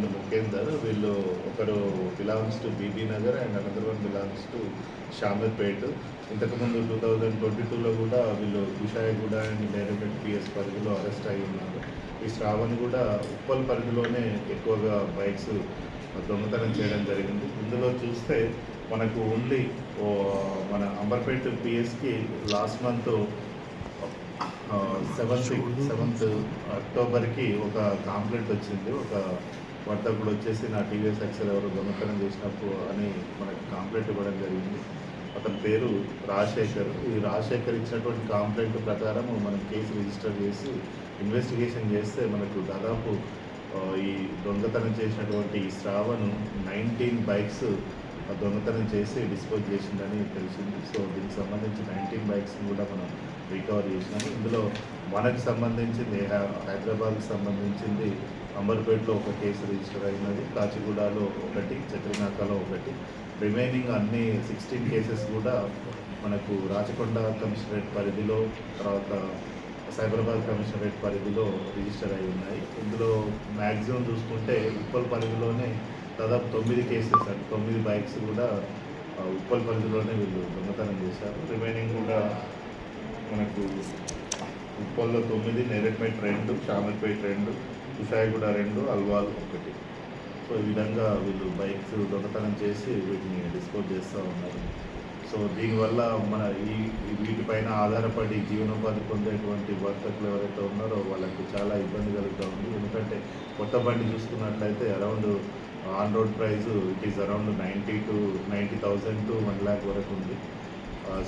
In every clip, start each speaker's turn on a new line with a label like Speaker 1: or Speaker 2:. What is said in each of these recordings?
Speaker 1: And Mukhender. వీళ్ళు ఒకరు belongs to BB Nagar and another one belongs to Shamirpet. ఇంతకుముందు 2022లో కూడా వీళ్ళు కుషాయిగూడ అండ్ నేరేపేట్ పిఎస్ పరిధిలో అరెస్ట్ అయి ఉన్నారు. ఈ శ్రావణ్ కూడా ఉప్పల్ పరిధిలోనే ఎక్కువగా బైక్స్ దొంగతనం చేయడం జరిగింది. ఇందులో చూస్తే మనకు ఓన్లీ మన అంబర్పేట్ పిఎస్కి లాస్ట్ మంత్ 7th అక్టోబర్కి ఒక కాంప్లైంట్ వచ్చింది. ఒక వర్తకుడు వచ్చేసి నా టీవీఎస్ ఎక్సెల్ ఎవరు దొంగతనం చేసినప్పుడు అని మనకు కాంప్లైంట్ ఇవ్వడం జరిగింది. అతని పేరు రాజశేఖర్. ఈ రాజశేఖర్ ఇచ్చినటువంటి కాంప్లైంట్ ప్రకారం మనం కేసు రిజిస్టర్ చేసి ఇన్వెస్టిగేషన్ చేస్తే మనకు దాదాపు ఈ దొంగతనం చేసినటువంటి ఈ శ్రావణ్ 19 బైక్స్ దొంగతనం చేసి డిస్పోజ్ చేసిందని తెలిసింది. సో దీనికి సంబంధించి 19 బైక్స్ని కూడా మనం రికవర్ చేసినాము. ఇందులో మనకు సంబంధించింది హైదరాబాద్కి సంబంధించింది అంబర్పేట్లో ఒక కేసు రిజిస్టర్ అయినది, కాచిగూడలో ఒకటి, చక్రనాకలో ఒకటి. రిమైనింగ్ అన్ని 16 కేసెస్ కూడా మనకు రాచకొండ కమిషనరేట్ పరిధిలో, తర్వాత సైబరాబాద్ కమిషనరేట్ పరిధిలో రిజిస్టర్ అయి ఉన్నాయి. ఇందులో మ్యాక్సిమం చూసుకుంటే ఉప్పల్ పరిధిలోనే దాదాపు 9 కేసెస్ అంటే 9 బైక్స్ కూడా ఉప్పల్ పరిధిలోనే వీళ్ళు దొంగతనం చేశారు. రిమైనింగ్ కూడా మనకు ఉప్పల్లో 9, నేరేపేట్ 2, షామీర్పేట్ 2, కుషాయిగూడ 2, అల్వాల్ 1. సో ఈ విధంగా వీళ్ళు బైక్స్ దొంగతనం చేసి వీటిని డిస్పోజ్ చేస్తూ ఉన్నారు. సో దీనివల్ల మన వీటిపైన ఆధారపడి జీవనోపాధి పొందేటువంటి వర్తకులు ఎవరైతే ఉన్నారో వాళ్ళకి చాలా ఇబ్బంది కలుగుతూ ఉంది. ఎందుకంటే కొత్త బండి చూసుకున్నట్లయితే around on road price it is around 90,000 to 1 lakh వరకు ఉంది.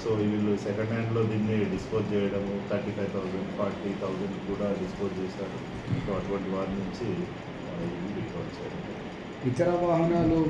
Speaker 1: సో వీళ్ళు సెకండ్ హ్యాండ్లో దీన్ని డిస్పోజ్ చేయడము 35,000, 40,000 కూడా డిస్పోజ్ చేశారు. సో అటువంటి వారి నుంచి రికవర్ చేయడం.
Speaker 2: ఇతర వాహనాలు